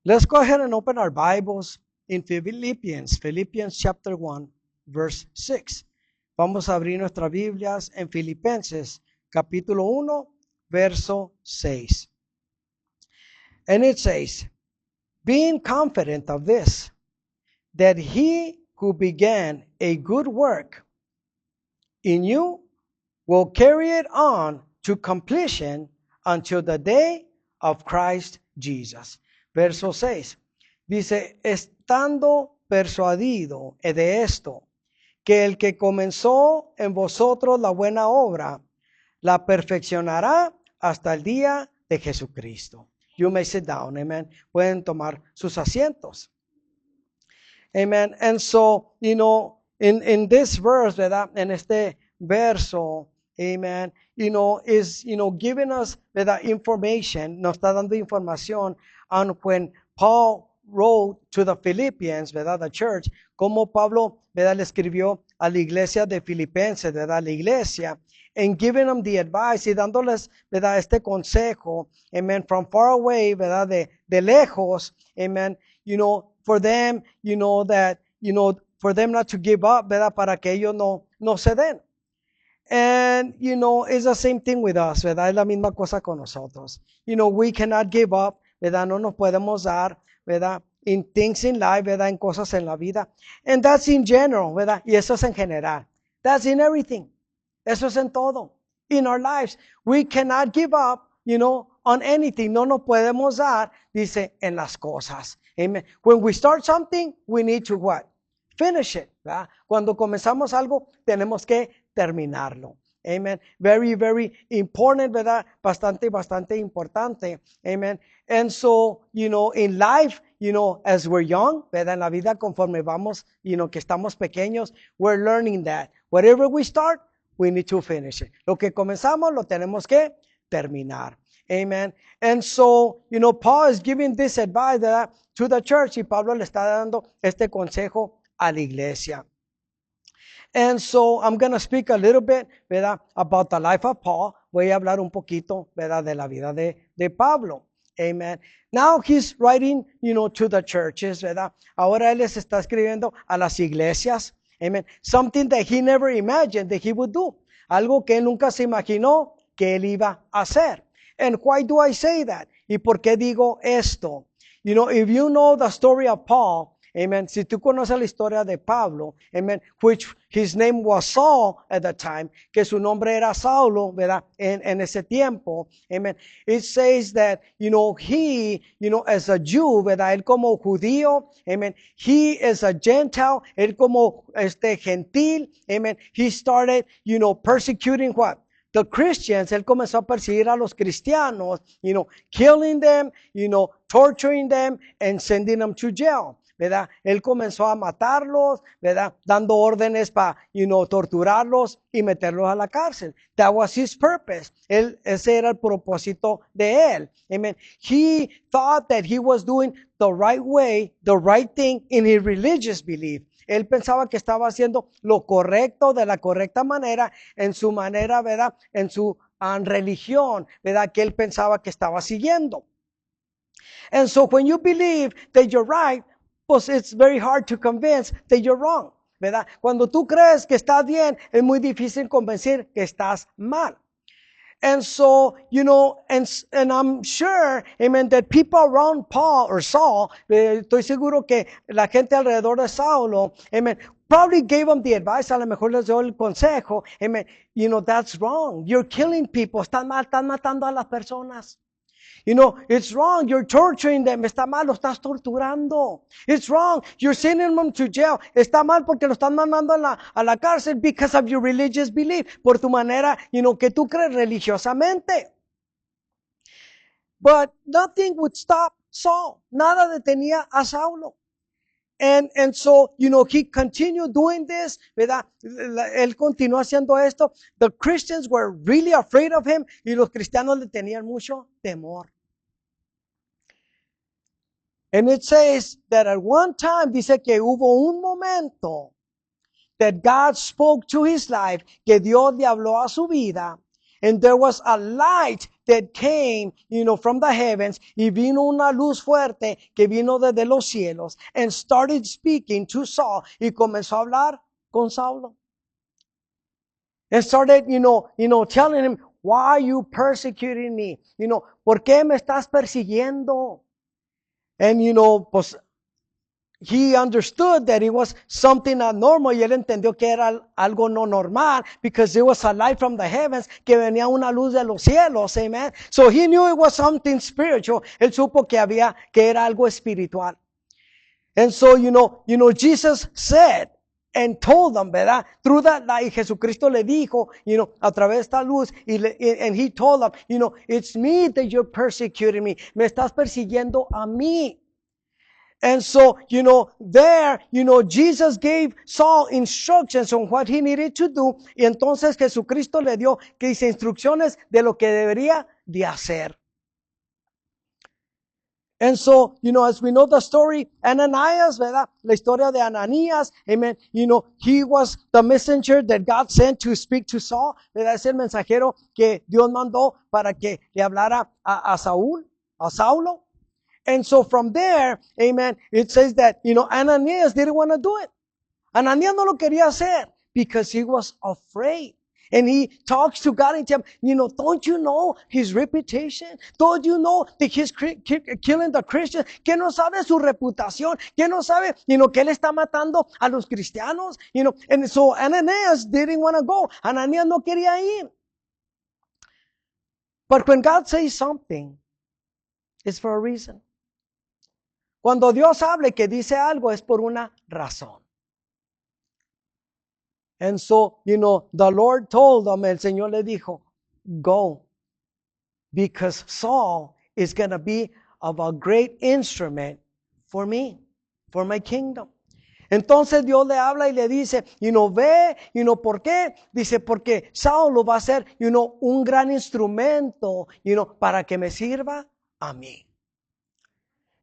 Let's go ahead and open our Bibles in Philippians chapter 1, verse 6. Vamos a abrir nuestras Biblias en Filipenses capítulo 1, verso 6. And it says, being confident of this, that he who began a good work in you will carry it on to completion until the day of Christ Jesus. Verso 6. Dice, estando persuadido de esto, que el que comenzó en vosotros la buena obra, la perfeccionará hasta el día de Jesucristo. You may sit down, amen. Pueden tomar sus asientos. Amen. And so, in this verse, ¿verdad? En este verso, amen, is, giving us, ¿verdad? Information, nos está dando información on when Paul wrote to the Philippians, ¿verdad? The church, como Pablo, ¿verdad? Le escribió a la iglesia de Filipenses, ¿verdad? La iglesia, and giving them the advice y dándoles, ¿verdad? Este consejo, amen, from far away, ¿verdad? De lejos, amen, for them, for them not to give up, ¿verdad? Para que ellos no se den. And, it's the same thing with us, ¿verdad? Es la misma cosa con nosotros. We cannot give up, ¿verdad? No nos podemos dar, ¿verdad? In things in life, ¿verdad? En cosas en la vida. And that's in general, ¿verdad? Y eso es en general. That's in everything. Eso es en todo. In our lives. We cannot give up, on anything. No nos podemos dar, dice, en las cosas. Amen. When we start something, we need to what? Finish it. ¿Verdad? Cuando comenzamos algo, tenemos que terminarlo. Amen. Very, very important, ¿verdad? Bastante importante. Amen. And so, in life, as we're young, ¿verdad? En la vida conforme vamos, que estamos pequeños, we're learning that. Whatever we start, we need to finish it. Lo que comenzamos, lo tenemos que terminar. Amen. And so, Paul is giving this advice, ¿verdad? To the church, y Pablo le está dando este consejo a la iglesia. And so I'm going to speak a little bit, ¿verdad? About the life of Paul. Voy a hablar un poquito, ¿verdad? De la vida de Pablo. Amen. Now he's writing, to the churches, ¿verdad? Ahora él les está escribiendo a las iglesias. Amen. Something that he never imagined that he would do. Algo que él nunca se imaginó que él iba a hacer. And why do I say that? ¿Y por qué digo esto? If you know the story of Paul, amen. Si tú conoces la historia de Pablo, amen, which his name was Saul at the time, que su nombre era Saulo, ¿verdad? En ese tiempo, amen. It says that, he, as a Jew, ¿verdad? Él como judío, amen. He is a Gentile, él como gentil, amen. He started, persecuting what? The Christians. Él comenzó a perseguir a los cristianos, killing them, torturing them, and sending them to jail. ¿Verdad? Él comenzó a matarlos, ¿verdad? Dando órdenes para, torturarlos y meterlos a la cárcel. That was his purpose. Ese era el propósito de él. Amen. He thought that he was doing the right way, the right thing in his religious belief. Él pensaba que estaba haciendo lo correcto de la correcta manera, en su manera, ¿verdad? En su religión, ¿verdad? Que él pensaba que estaba siguiendo. And so when you believe that you're right, pues it's very hard to convince that you're wrong, ¿verdad? Cuando tú crees que estás bien, es muy difícil convencer que estás mal. And so, and I'm sure, amen, that people around Paul or Saul, estoy seguro que la gente alrededor de Saulo, amen, probably gave him the advice, a lo mejor les dio el consejo, amen, that's wrong. You're killing people, están matando a las personas. It's wrong. You're torturing them. Está mal, lo estás torturando. It's wrong. You're sending them to jail. Está mal porque lo están mandando a la cárcel because of your religious belief. Por tu manera, que tú crees religiosamente. But nothing would stop Saul. Nada detenía a Saulo. And so, he continued doing this, ¿verdad? Él continuó haciendo esto. The Christians were really afraid of him y los cristianos le tenían mucho temor. And it says that at one time, dice que hubo un momento that God spoke to his life, que Dios le habló a su vida, and there was a light that came, from the heavens, y vino una luz fuerte que vino desde los cielos, and started speaking to Saul, y comenzó a hablar con Saulo. And started, telling him, why are you persecuting me? ¿Por qué me estás persiguiendo? And, pues, he understood that it was something abnormal, y él entendió que era algo no normal, because there was a light from the heavens, que venía una luz de los cielos, amen. So he knew it was something spiritual. Él supo que era algo espiritual. And so, Jesus said and told them, ¿verdad? Through that light, Jesucristo le dijo, a través de esta luz, and he told them, it's me that you're persecuting me. Me estás persiguiendo a mí. And so, there, Jesus gave Saul instructions on what he needed to do. Y entonces Jesucristo le dio que dice instrucciones de lo que debería de hacer. And so, as we know the story, Ananias, ¿verdad? La historia de Ananías, amen. He was the messenger that God sent to speak to Saul. ¿Verdad? Es el mensajero que Dios mandó para que le hablara a Saulo. And so from there, amen, it says that, Ananias didn't want to do it. Ananías no lo quería hacer because he was afraid. And he talks to God and tells him, don't you know his reputation? Don't you know that he's killing the Christians? Que no sabe su reputación? Que no sabe, que él está matando a los cristianos? And so Ananias didn't want to go. Ananías no quería ir. But when God says something, it's for a reason. Cuando Dios hable que dice algo es por una razón. And so, the Lord told them, el Señor le dijo, go. Because Saul is going to be of a great instrument for me, for my kingdom. Entonces Dios le habla y le dice, ve, ¿por qué? Dice, porque Saulo va a ser, un gran instrumento, para que me sirva a mí.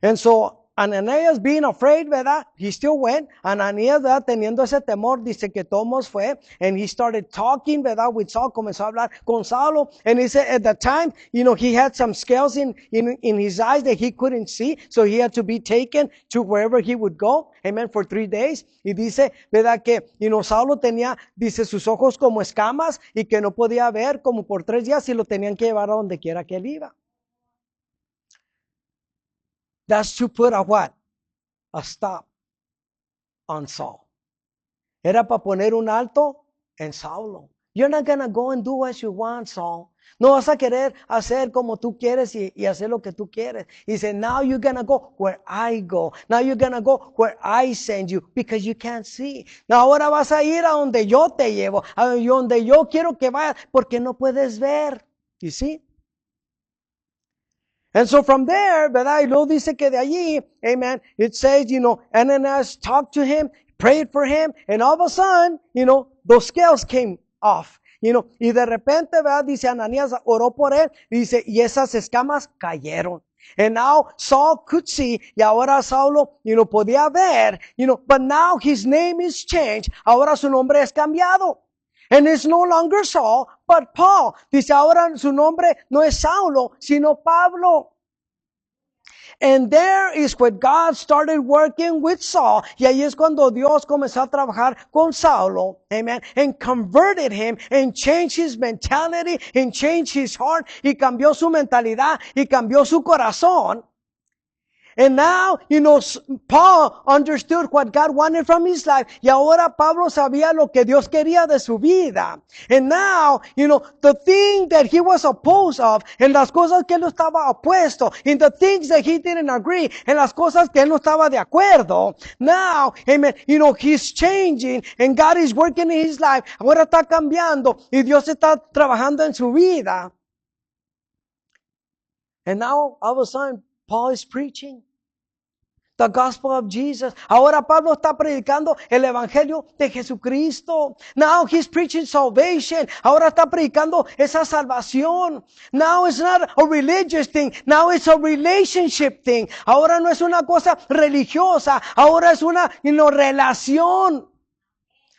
And so, Ananías being afraid, ¿verdad? He still went. Ananías, ¿verdad? Teniendo ese temor, dice que Tomás fue. And he started talking, ¿verdad? With Saul, comenzó a hablar con Saulo. And he said at the time, he had some scales in his eyes that he couldn't see. So he had to be taken to wherever he would go. Amen. For 3 days. Y dice, ¿verdad? Que, Saulo tenía, dice, sus ojos como escamas y que no podía ver como por 3 días y lo tenían que llevar a donde quiera que él iba. That's to put a what? A stop on Saul. Era para poner un alto en Saulo. You're not going to go and do as you want, Saul. No vas a querer hacer como tú quieres y hacer lo que tú quieres. He said, now you're going to go where I go. Now you're going to go where I send you because you can't see. Now ahora vas a ir a donde yo te llevo, a donde yo quiero que vayas porque no puedes ver. You see? And so from there, ¿verdad? Y luego dice que de allí, amen, it says, Ananias talked to him, prayed for him, and all of a sudden, those scales came off. Y de repente, ¿verdad? Dice Ananías oró por él, dice, y esas escamas cayeron. And now Saul could see, y ahora Saulo, podía ver, but now his name is changed. Ahora su nombre es cambiado. And it's no longer Saul, but Paul. Dice ahora su nombre no es Saulo, sino Pablo. And there is when God started working with Saul. Y ahí es cuando Dios comenzó a trabajar con Saulo. Amen. And converted him and changed his mentality and changed his heart. Y cambió su mentalidad y cambió su corazón. And now, Paul understood what God wanted from his life. Y ahora Pablo sabía lo que Dios quería de su vida. And now, the thing that he was opposed of, en las cosas que él no estaba opuesto, in the things that he didn't agree, en las cosas que él no estaba de acuerdo. Now, amen, he's changing and God is working in his life. Ahora está cambiando y Dios está trabajando en su vida. And now, all of a sudden, Paul is preaching the gospel of Jesus. Ahora Pablo está predicando el evangelio de Jesucristo. Now he's preaching salvation. Ahora está predicando esa salvación. Now it's not a religious thing. Now it's a relationship thing. Ahora no es una cosa religiosa. Ahora es una relación.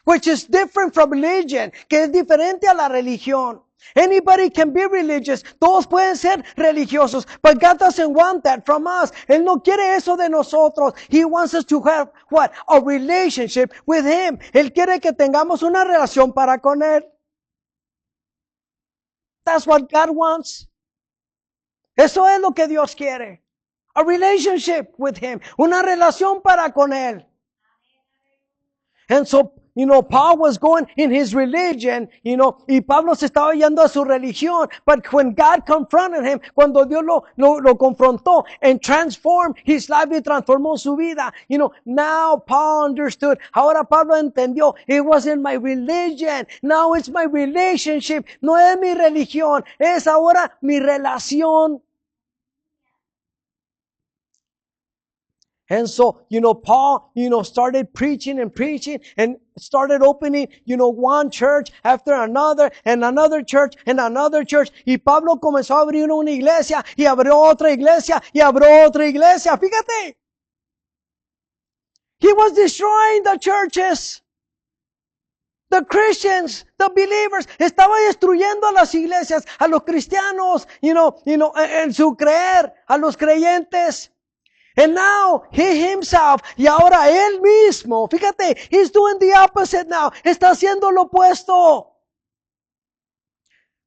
Which is different from religion. Que es diferente a la religión. Anybody can be religious. Todos pueden ser religiosos. But God doesn't want that from us. Él no quiere eso de nosotros. He wants us to have what? A relationship with Him. Él quiere que tengamos una relación para con Él. That's what God wants. Eso es lo que Dios quiere. A relationship with Him. Una relación para con Él. And so, Paul was going in his religion, y Pablo se estaba yendo a su religión. But when God confronted him, cuando Dios lo confrontó and transformed his life y transformó su vida, now Paul understood. Ahora Pablo entendió. It wasn't my religion. Now it's my relationship. No es mi religión. Es ahora mi relación. And so, Paul, started preaching and started opening, one church after another and another church and another church. Y Pablo comenzó a abrir una iglesia y abrió otra iglesia y abrió otra iglesia. Fíjate. He was destroying the churches. The Christians, the believers, estaba destruyendo a las iglesias, a los cristianos, en su creer, a los creyentes. And now, he himself, y ahora él mismo, fíjate, he's doing the opposite now. Está haciendo lo opuesto.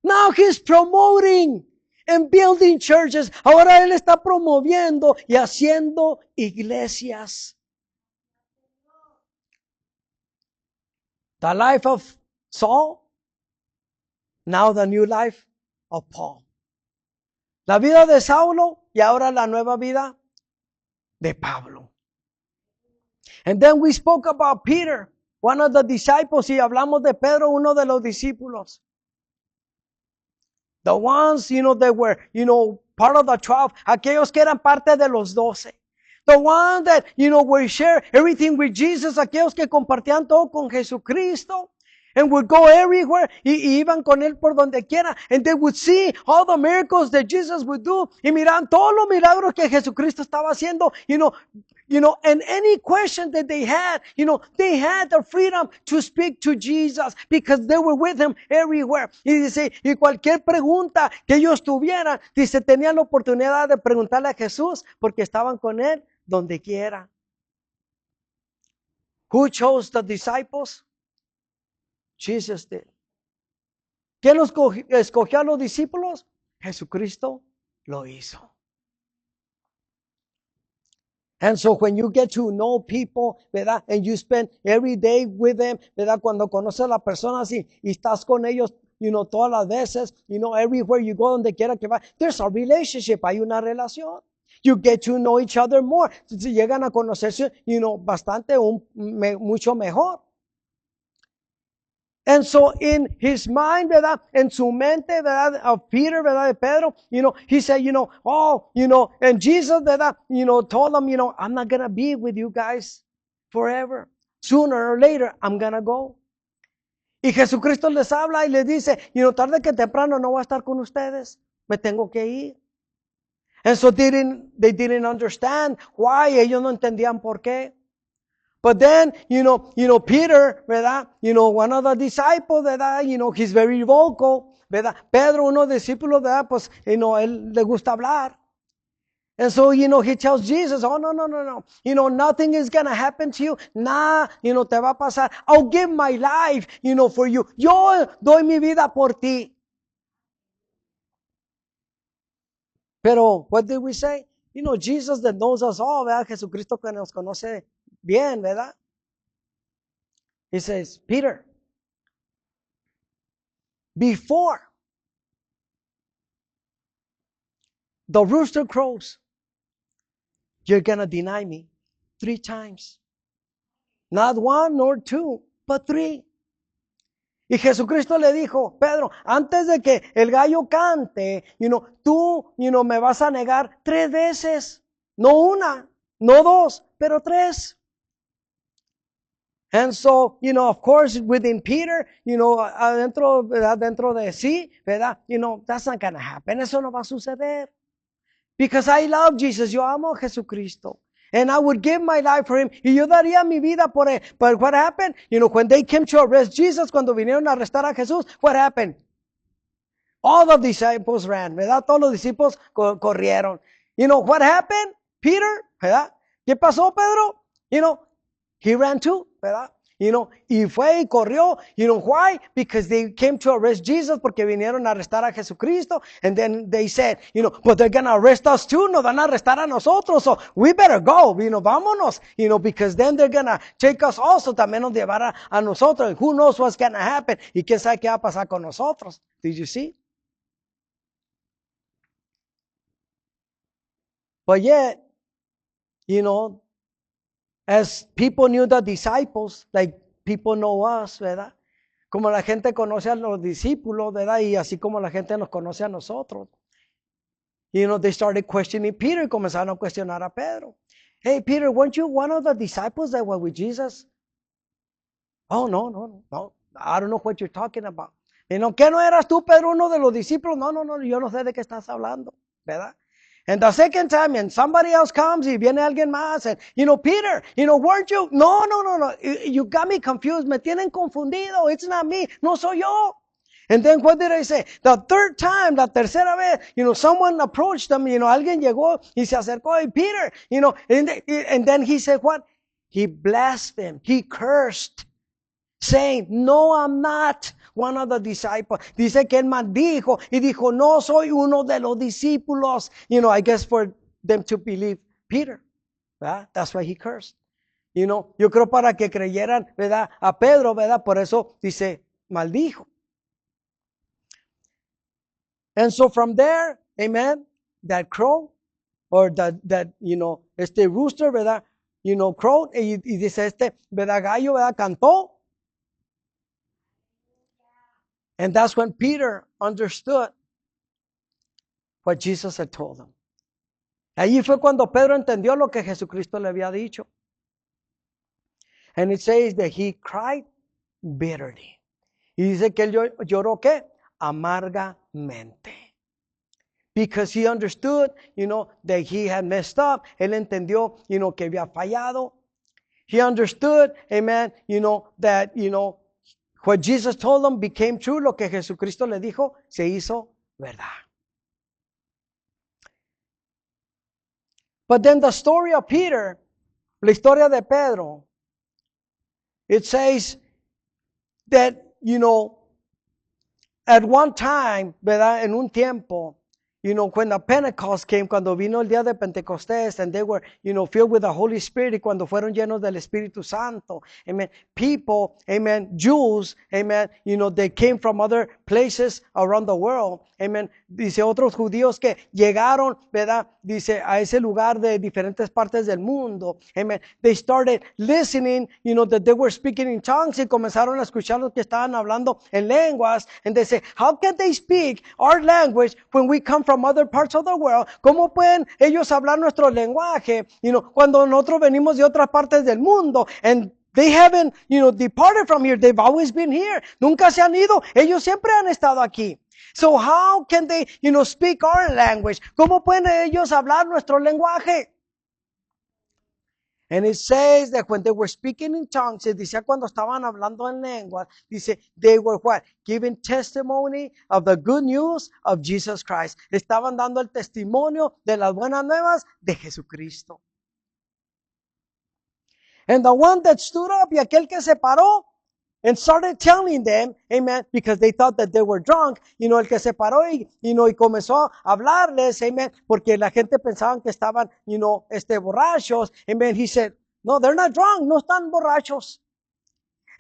Now he's promoting and building churches. Ahora él está promoviendo y haciendo iglesias. The life of Saul, now the new life of Paul. La vida de Saulo y ahora la nueva vida de Pablo. And then we spoke about Peter, one of the disciples, y hablamos de Pedro, uno de los discípulos. The ones, that were, part of the 12, aquellos que eran parte de los 12. The ones that, would share everything with Jesus, aquellos que compartían todo con Jesucristo. And would go everywhere, y iban con él por donde quiera. And they would see all the miracles that Jesus would do. Y miran todos los milagros que Jesucristo estaba haciendo. And any question that they had the freedom to speak to Jesus because they were with him everywhere. Y dice, y cualquier pregunta que ellos tuvieran, dice, tenían la oportunidad de preguntarle a Jesús porque estaban con él donde quiera. Who chose the disciples? Jesus did. ¿Quién los escogió a los discípulos? Jesucristo lo hizo. And so when you get to know people, ¿verdad? And you spend every day with them, ¿verdad? Cuando conoces a las personas y estás con ellos, todas las veces, everywhere you go, donde quiera que va, there's a relationship, hay una relación. You get to know each other more. Llegan a conocerse, bastante, mucho mejor. And so in his mind, ¿verdad? En su mente, ¿verdad? Of Peter, ¿verdad? De Pedro, he said, and Jesus, ¿verdad? Told them, I'm not going to be with you guys forever. Sooner or later, I'm going to go. Y Jesucristo les habla y les dice, tarde que temprano no voy a estar con ustedes. Me tengo que ir. And so they didn't understand why. Ellos no entendían por qué. But then, Peter, ¿verdad? One of the disciples, ¿verdad? He's very vocal, ¿verdad? Pedro, uno de los discípulos, ¿verdad? Pues, él le gusta hablar. And so, he tells Jesus, oh, no. Nothing is going to happen to you. Nah, te va a pasar. I'll give my life, for you. Yo doy mi vida por ti. Pero, what did we say? Jesus that knows us all, ¿verdad? Jesucristo que nos conoce bien, ¿verdad? He says, Peter, before the rooster crows, you're going to deny me 3 times. Not 1 nor 2, but 3. Y Jesucristo le dijo, Pedro, antes de que el gallo cante, tú, me vas a negar 3 veces. No 1, no 2, pero 3. And so, of course, within Peter, dentro de sí, ¿verdad? That's not going to happen. Eso no va a suceder. Because I love Jesus. Yo amo a Jesucristo. And I would give my life for him. Y yo daría mi vida por él. But what happened? When they came to arrest Jesus, cuando vinieron a arrestar a Jesús, what happened? All the disciples ran, ¿verdad? Todos los discípulos corrieron. You know what happened? Peter, ¿verdad? ¿Qué pasó, Pedro? You know, he ran too, ¿verdad? You know, y fue y corrió. You know why? Because they came to arrest Jesus, porque vinieron a arrestar a Jesucristo. And then they said, you know, but they're going to arrest us too. Nos van a arrestar a nosotros. So we better go. You know, vámonos. You know, because then they're going to take us also. También nos llevar a nosotros. And who knows what's going to happen? Y quién sabe qué va a pasar con nosotros. Did you see? But yet, you know, as people knew the disciples, like people know us, ¿verdad? Como la gente conoce a los discípulos, ¿verdad? Y así como la gente nos conoce a nosotros. You know, they started questioning Peter y comenzaron a cuestionar a Pedro. Hey, Peter, weren't you one of the disciples that were with Jesus? Oh, no. I don't know what you're talking about. You know, ¿qué no eras tú, Pedro, uno de los discípulos? No, yo no sé de qué estás hablando, ¿verdad? And the second time, and somebody else comes, y viene alguien más, and, you know, Peter, you know, weren't you? No. You got me confused. Me tienen confundido. It's not me. No soy yo. And then what did I say? The third time, la tercera vez, you know, someone approached them, you know, alguien llegó y se acercó, y Peter, you know, and then he said what? He blasphemed. He cursed, saying, no, I'm not one of the disciples. Dice que él maldijo y dijo, no soy uno de los discípulos. You know, I guess for them to believe Peter. ¿Verdad? That's why he cursed. You know, yo creo para que creyeran, ¿verdad? A Pedro, ¿verdad? Por eso dice, maldijo. And so from there, amen, that crow, or that, you know, rooster, ¿verdad? You know, crow, y dice ¿verdad? Gallo, ¿verdad? Cantó. And that's when Peter understood what Jesus had told him. Allí fue cuando Pedro entendió lo que Jesucristo le había dicho. And it says that he cried bitterly. Y dice que él lloró, ¿qué? Amargamente. Because he understood, you know, that he had messed up. Él entendió, you know, que había fallado. He understood, amen, you know, that, you know, what Jesus told him became true. Lo que Jesucristo le dijo se hizo verdad. But then the story of Peter, la historia de Pedro, it says that, you know, at one time, ¿verdad? En un tiempo, you know, when the Pentecost came, cuando vino el día de Pentecostés, and they were, you know, filled with the Holy Spirit, y cuando fueron llenos del Espíritu Santo, amen, people, amen, Jews, amen, you know, they came from other places around the world, amen, dice otros judíos que llegaron, ¿verdad? Dice a ese lugar de diferentes partes del mundo, amen, they started listening, you know, that they were speaking in tongues, y comenzaron a escuchar los que estaban hablando en lenguas, and they say, how can they speak our language when we come from other parts of the world? ¿Cómo pueden ellos hablar nuestro lenguaje? You know, cuando nosotros venimos de otras partes del mundo, and they haven't, you know, departed from here. They've always been here. Nunca se han ido. Ellos siempre han estado aquí. So how can they, you know, speak our language? ¿Cómo pueden ellos hablar nuestro lenguaje? And it says that when they were speaking in tongues, se decía cuando estaban hablando en lenguas, dice, they were what? Giving testimony of the good news of Jesus Christ. Estaban dando el testimonio de las buenas nuevas de Jesucristo. And the one that stood up, y aquel que se paró, and started telling them, amen, because they thought that they were drunk, you know, el que se paró y, you know, y comenzó a hablarles, amen, porque la gente pensaba que estaban, you know, borrachos, amen. He said, no, they're not drunk, no están borrachos.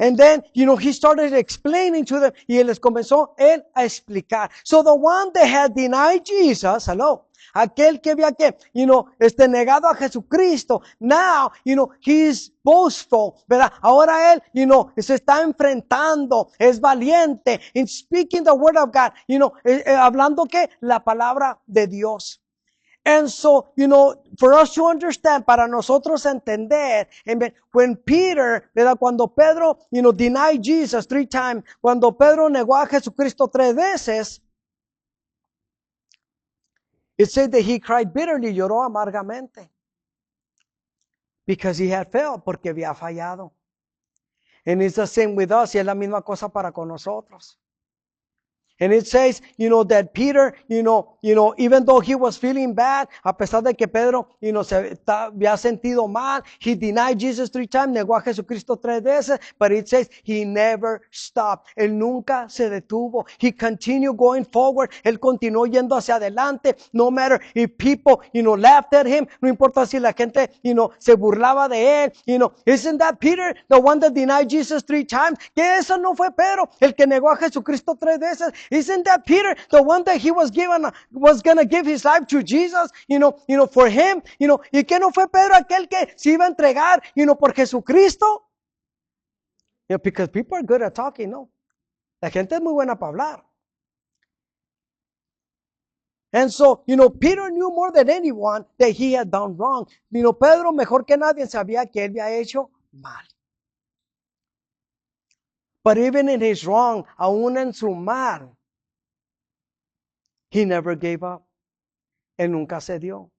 And then, you know, he started explaining to them, y él les comenzó él a explicar. So the one that had denied Jesus, hello, aquel que había que, you know, negado a Jesucristo, now, you know, he's boastful, ¿verdad? Ahora él, you know, se está enfrentando, es valiente, in speaking the word of God, you know, hablando que la palabra de Dios. And so, you know, for us to understand, para nosotros entender, amen, when Peter, ¿verdad? Cuando Pedro, you know, denied Jesus 3 times, cuando Pedro negó a Jesucristo 3 veces, it said that he cried bitterly, lloró amargamente, because he had failed, porque había fallado. And it's the same with us, y es la misma cosa para con nosotros. And it says, that Peter, even though he was feeling bad, a pesar de que Pedro, había sentido mal, he denied Jesus 3 times, negó a Jesucristo 3 veces, but it says he never stopped. Él nunca se detuvo. He continued going forward. Él continuó yendo hacia adelante. No matter if people, laughed at him. No importa si la gente, se burlaba de él. Isn't that Peter, the one that denied Jesus 3 times? Que eso no fue Pedro, el que negó a Jesucristo 3 veces. Isn't that Peter, the one that he was going to give his life to Jesus, for him, y que no fue Pedro aquel que se iba a entregar, por Jesucristo? Because people are good at talking, no. La gente es muy buena para hablar. And so, Peter knew more than anyone that he had done wrong. Pedro mejor que nadie sabía que él había hecho mal. But even in his wrong, aún en su mal, he never gave up. Él nunca cedió.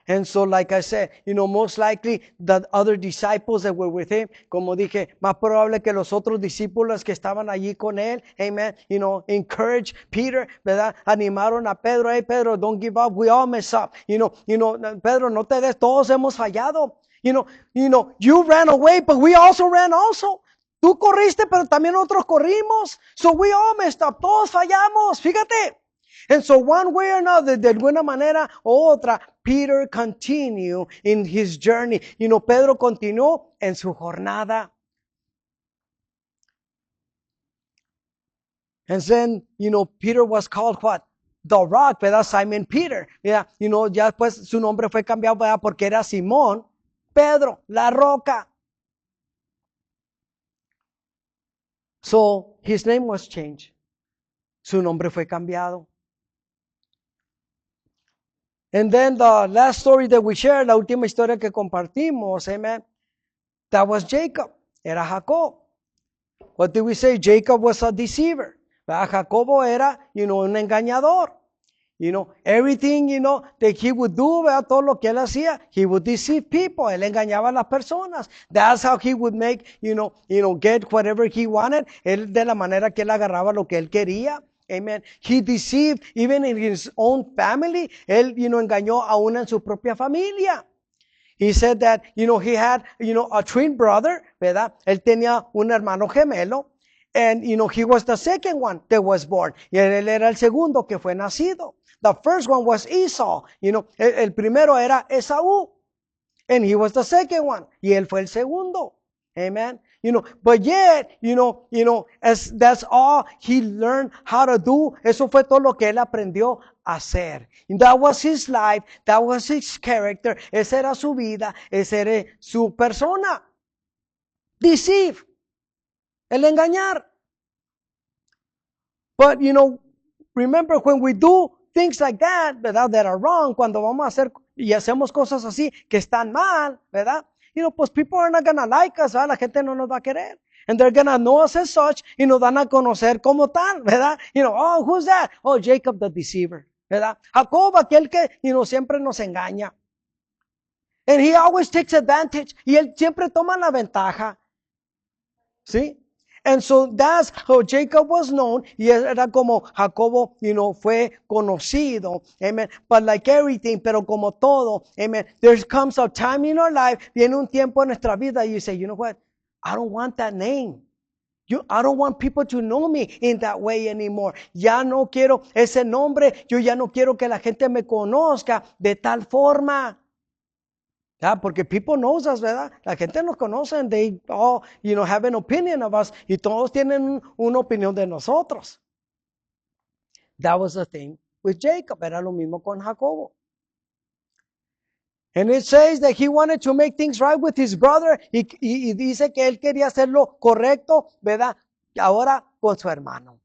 And so, like I said, most likely the other disciples that were with him, como dije, más probable que los otros discípulos que estaban allí con él, amen, encourage Peter, ¿verdad? Animaron a Pedro, hey Pedro, don't give up, we all mess up. Pedro, no te des, todos hemos fallado. You ran away, but we also ran also. Tú corriste, pero también nosotros corrimos. So we all messed up, todos fallamos, fíjate. And so one way or another, de alguna manera u otra, Peter continued in his journey. Pedro continuó en su jornada. And then, Peter was called what? The Rock, ¿verdad? Simon Peter. Yeah, ya después su nombre fue cambiado, ¿verdad? Porque era Simón Pedro, la roca. So, his name was changed. Su nombre fue cambiado. And then the last story that we shared, la última historia que compartimos, amen, that was Jacob. Era Jacob. What did we say? Jacob was a deceiver. Jacobo era, un engañador. Everything, that he would do, todo lo que él hacía, he would deceive people. Él engañaba a las personas. That's how he would make, get whatever he wanted. Él, de la manera que él agarraba lo que él quería. Amen. He deceived even in his own family. Él, engañó aún en su propia familia. He said that, he had, a twin brother, ¿verdad? Él tenía un hermano gemelo. And, he was the second one that was born. Y él era el segundo que fue nacido. The first one was Esau. El primero era Esaú. And he was the second one. Y él fue el segundo. Amen. But yet, as that's all he learned how to do. Eso fue todo lo que él aprendió a hacer. And that was his life. That was his character. Esa era su vida. Esa era su persona. Deceive. El engañar. But, remember when we do things like that, ¿verdad? That are wrong, cuando vamos a hacer y hacemos cosas así que están mal, ¿verdad? Pues people are not gonna like us, ¿verdad? La gente no nos va a querer. And they're gonna know us as such y nos van a conocer como tal, ¿verdad? Oh, who's that? Oh, Jacob the deceiver, ¿verdad? Jacob, aquel que, siempre nos engaña. And he always takes advantage. Y él siempre toma la ventaja. ¿Sí? And so that's how Jacob was known. Y era como Jacobo, fue conocido. Amen. But like everything, pero como todo, amen. There comes a time in our life, viene un tiempo en nuestra vida y you say, you know what? I don't want that name. I don't want people to know me in that way anymore. Ya no quiero ese nombre. Yo ya no quiero que la gente me conozca de tal forma. Porque people knows us, ¿verdad? La gente nos conoce and they all, have an opinion of us. Y todos tienen una opinión de nosotros. That was the thing with Jacob. Era lo mismo con Jacobo. And it says that he wanted to make things right with his brother. Y dice que él quería hacerlo correcto, ¿verdad? Ahora con su hermano.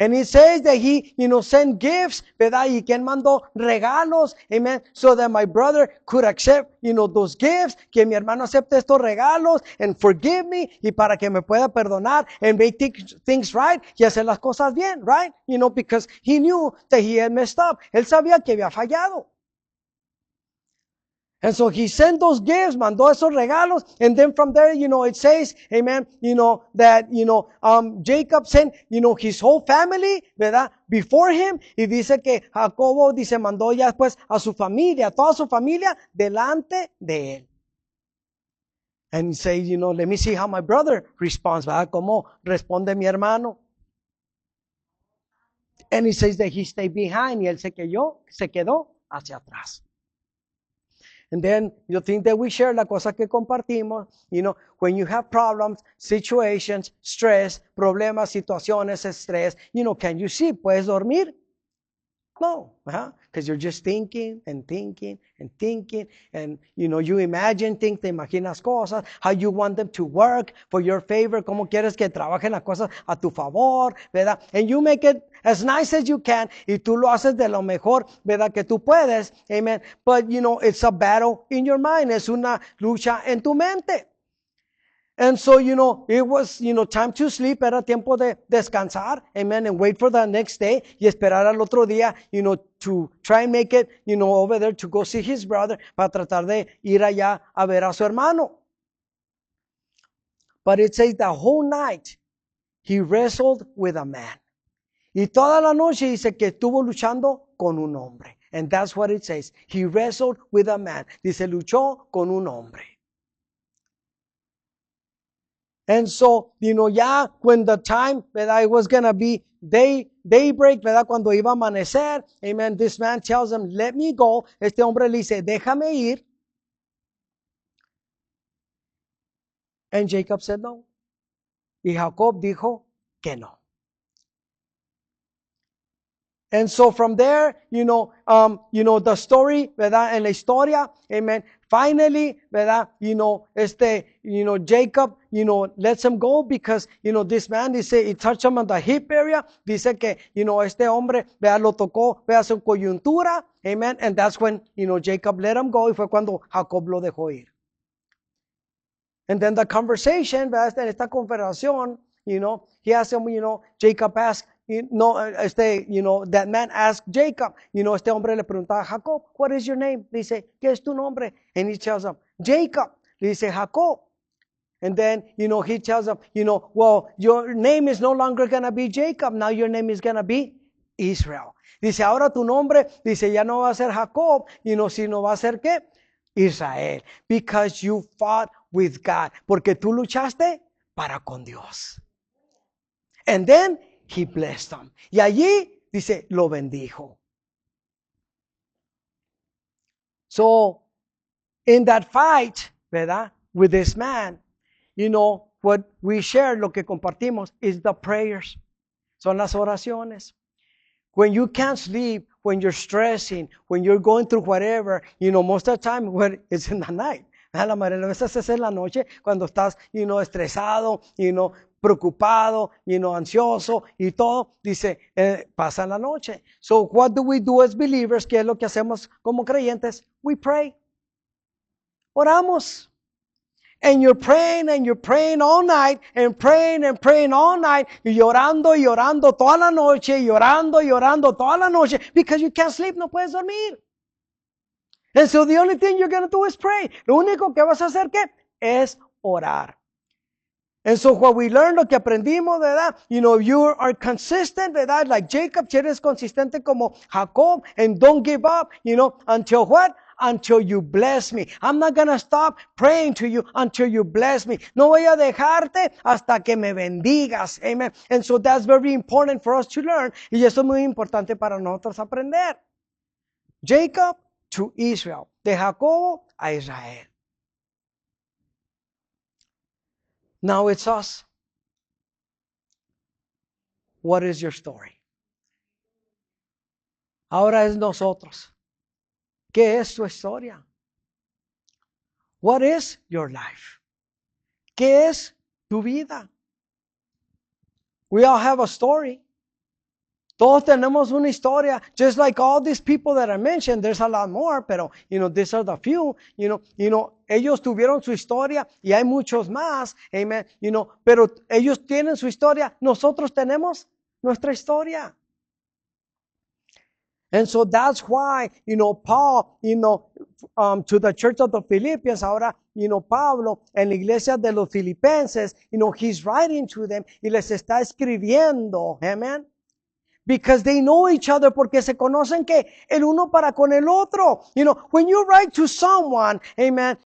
And it says that he, sent gifts, ¿verdad? Y que él mandó regalos, amen, so that my brother could accept, those gifts, que mi hermano acepte estos regalos, and forgive me, y para que me pueda perdonar, and make things right, y hacer las cosas bien, right? Because he knew that he had messed up. Él sabía que había fallado. And so he sent those gifts, mandó esos regalos, and then from there, it says, amen, that, Jacob sent, his whole family, ¿verdad? Before him, y dice que Jacobo, dice, mandó ya después a su familia, toda su familia, delante de él. And say, let me see how my brother responds, ¿verdad? ¿Cómo responde mi hermano? And he says that he stayed behind, y él se quedó hacia atrás. And then you think that we share la cosa que compartimos, when you have problems, situations, stress, problemas, situaciones, estrés, can you sleep? ¿Puedes dormir? No, because you're just thinking and thinking and thinking, and you imagine things, te imaginas cosas, how you want them to work for your favor, cómo quieres que trabajen las cosas a tu favor, ¿verdad? And you make it as nice as you can, y tú lo haces de lo mejor, ¿verdad? Que tú puedes, amen. But it's a battle in your mind, es una lucha en tu mente. And so, it was, time to sleep, era tiempo de descansar, amen, and wait for the next day, y esperar al otro día, to try and make it, over there to go see his brother, para tratar de ir allá a ver a su hermano. But it says the whole night, he wrestled with a man. Y toda la noche dice que estuvo luchando con un hombre. And that's what it says. He wrestled with a man. Dice, luchó con un hombre. And so, ya when the time, ¿verdad? It was going to be daybreak, ¿verdad? Cuando iba a amanecer, amen. This man tells him, let me go. Este hombre le dice, déjame ir. And Jacob said no. Y Jacob dijo que no. And so from there, the story, ¿verdad? En la historia, amen. Finally, ¿verdad? Jacob, lets him go because, this man, dice, he touched him on the hip area. Dice que, este hombre, ¿verdad? Lo tocó, ¿verdad? Su coyuntura, amen. And that's when, Jacob let him go, y fue cuando Jacob lo dejó ir. And then the conversation, ¿verdad? En esta conversación, he asked him, Jacob asked, that man asked Jacob, este hombre le preguntaba a Jacob, what is your name? Dice, ¿qué es tu nombre? And he tells him, Jacob. Dice, Jacob. And then, he tells him, well, your name is no longer going to be Jacob. Now your name is going to be Israel. Dice, ahora tu nombre, dice, ya no va a ser Jacob, sino va a ser ¿qué? Israel. Because you fought with God. Porque tú luchaste para con Dios. And then, he blessed them. Y allí, dice, lo bendijo. So, in that fight, ¿verdad? With this man, what we share, lo que compartimos, is the prayers. Son las oraciones. When you can't sleep, when you're stressing, when you're going through whatever, most of the time, when it's in the night. La mayoría de veces es en la noche, cuando estás, estresado, preocupado, ansioso y todo, dice, pasa en la noche. So what do we do as believers? ¿Qué es lo que hacemos como creyentes? We pray. Oramos. And you're praying all night, and praying all night, y llorando toda la noche, llorando toda la noche, because you can't sleep, no puedes dormir. And so the only thing you're going to do is pray. Lo único que vas a hacer, ¿qué? Es orar. And so what we learned, lo que aprendimos, ¿verdad? You are consistent, ¿verdad? Like Jacob, eres consistente como Jacob, and don't give up, until what? Until you bless me. I'm not going to stop praying to you until you bless me. No voy a dejarte hasta que me bendigas. Amen. And so that's very important for us to learn. Y eso es muy importante para nosotros aprender. Jacob to Israel. De Jacobo a Israel. Now it's us. What is your story? Ahora es nosotros. ¿Qué es tu historia? What is your life? ¿Qué es tu vida? We all have a story. Todos tenemos una historia. Just like all these people that I mentioned, there's a lot more, pero, these are the few, ellos tuvieron su historia y hay muchos más, amen, pero ellos tienen su historia, nosotros tenemos nuestra historia. And so that's why, Paul, to the church of the Philippians, ahora, Pablo, en la iglesia de los filipenses, he's writing to them y les está escribiendo, amen. Because they know each other, porque se conocen que el uno para con el otro. When you write to someone, amen,